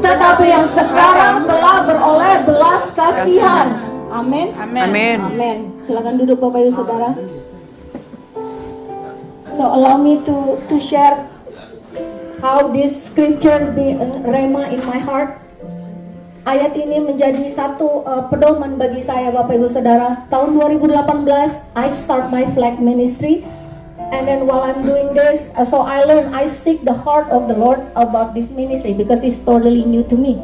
tetapi yang sekarang telah beroleh belas kasihan. Amin. Amin. Amin. Silakan duduk Bapak Ibu Saudara. So allow me to share how this scripture be rema in my heart. Ayat ini menjadi satu pedoman bagi saya Bapak Ibu Saudara. Tahun 2018 I start my flag ministry, and then while I'm doing this, so I seek the heart of the Lord about this ministry because it's totally new to me.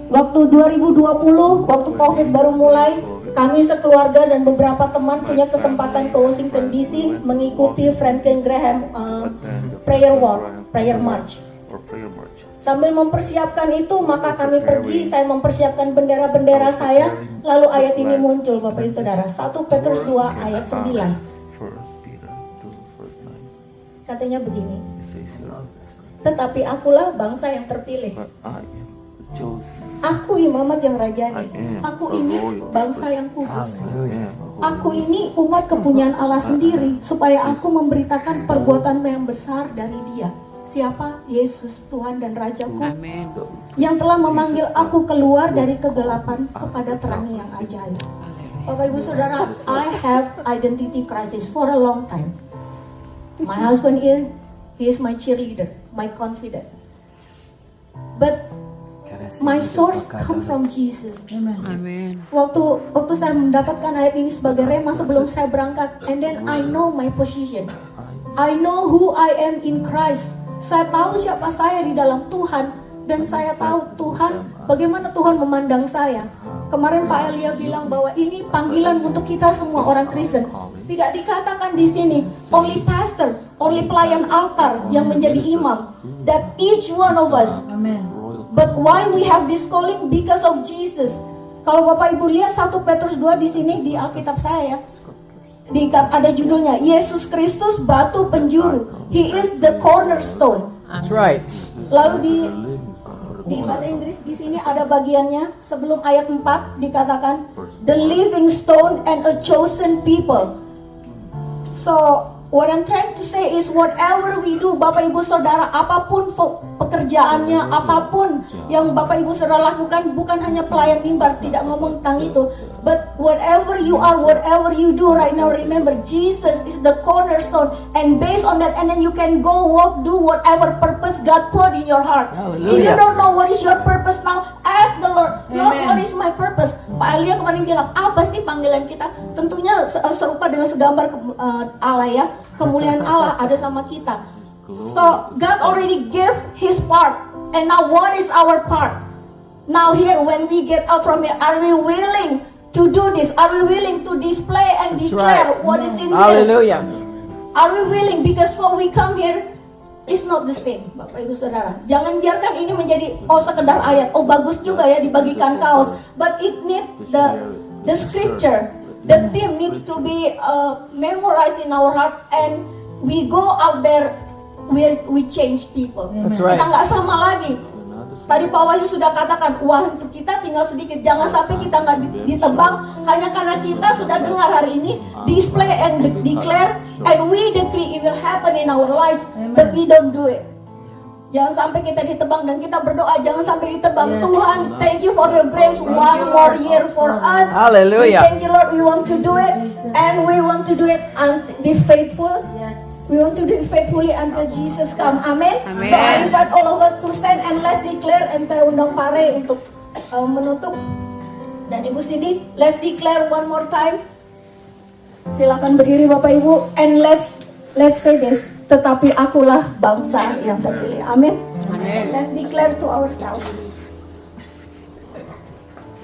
Waktu 2020, waktu COVID baru mulai, kami sekeluarga dan beberapa teman punya kesempatan ke Washington DC mengikuti Franklin Graham prayer march. Sambil mempersiapkan itu, maka kami pergi, saya mempersiapkan bendera-bendera saya, lalu ayat ini muncul Bapak Ibu Saudara, 1 Petrus 2 ayat 9. Katanya begini, tetapi akulah bangsa yang terpilih, aku imamat yang rajani, aku ini bangsa yang kudus, aku ini umat kepunyaan Allah sendiri, supaya aku memberitakan perbuatan yang besar dari Dia. Siapa? Yesus, Tuhan dan Rajaku. Amin. Yang telah memanggil aku keluar dari kegelapan kepada terang yang ajaib. Bapak Ibu Saudara, I have identity crisis for a long time. My husband here, he is my cheerleader, my confidant. But my source come from Jesus. Amin. Waktu saya mendapatkan ayat ini sebagai rema sebelum saya berangkat, and then I know my position. I know who I am in Christ. Saya tahu siapa saya di dalam Tuhan, dan saya tahu Tuhan, bagaimana Tuhan memandang saya. Kemarin Pak Elia bilang bahwa ini panggilan untuk kita semua orang Kristen. Tidak dikatakan di sini only pastor, only pelayan altar yang menjadi imam. That each one of us. But why we have this calling? Because of Jesus. Kalau Bapak Ibu lihat 1 Petrus 2 di sini di Alkitab saya, ada judulnya Yesus Kristus batu penjuru. He is the cornerstone. That's right. Lalu di bahasa Inggris di sini ada bagiannya sebelum ayat 4 dikatakan the living stone and a chosen people. So what I'm trying to say is whatever we do, Bapak Ibu Saudara, apapun pekerjaannya, apapun yang Bapak Ibu Saudara lakukan, bukan hanya pelayan mimbar, tidak ngomong tentang itu. But whatever you are, whatever you do right now, remember Jesus is the cornerstone, and based on that, and then you can go walk, do whatever purpose God put in your heart. Hallelujah. If you don't know what is your purpose now, ask the Lord, Lord, what is my purpose? Pak Elia kemarin bilang, apa sih panggilan kita? Tentunya serupa dengan segambar Allah ya, kemuliaan Allah ada sama kita. So God already gave His part, and now what is our part? Now here, when we get up from here, are we willing to do this? Are we willing to display and declare what is in here? Hallelujah. Are we willing? Because so we come here, it's not the same, Bapak Ibu Saudara. Jangan biarkan ini menjadi sekedar ayat. Bagus juga ya dibagikan kaos, but it need the scripture, the theme need to be memorized in our heart, and we go out there where we change people. That's right. Kita nggak sama lagi. Tadi Pak Wahyu sudah katakan, wah untuk kita tinggal sedikit. Jangan sampai kita nggak ditebang hanya karena kita sudah dengar hari ini, display and declare, and we decree it will happen in our lives, but we don't do it. Jangan sampai kita ditebang, dan kita berdoa jangan sampai ditebang. Tuhan, thank you for your grace, one more year for us. Hallelujah. Thank you Lord, we want to do it, and we want to do it and be faithful. We want to do it faithfully until Jesus come. Amen. Amen. So I invite all of us to stand and let's declare. And saya undang Pare untuk menutup. Dan Ibu Cindy, let's declare one more time. Silakan berdiri Bapak Ibu. And let's say this. Tetapi akulah bangsa yang terpilih. Amin. Amen. Let's declare to ourselves.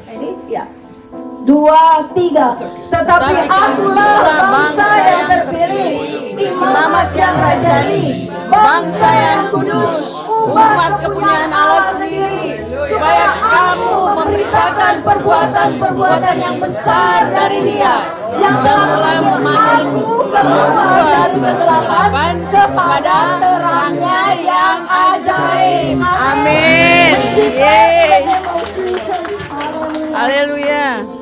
Ready? Ya. 2, 3. Tetapi akulah bangsa yang terpilih, imamat yang rajani, bangsa yang kudus, umat kepunyaan Allah sendiri, supaya kamu memberitakan perbuatan-perbuatan yang besar dari Dia, yang telah memanggilmu keluar dari kegelapan kepada terangnya yang ajaib. Amin. Yeay. Haleluya.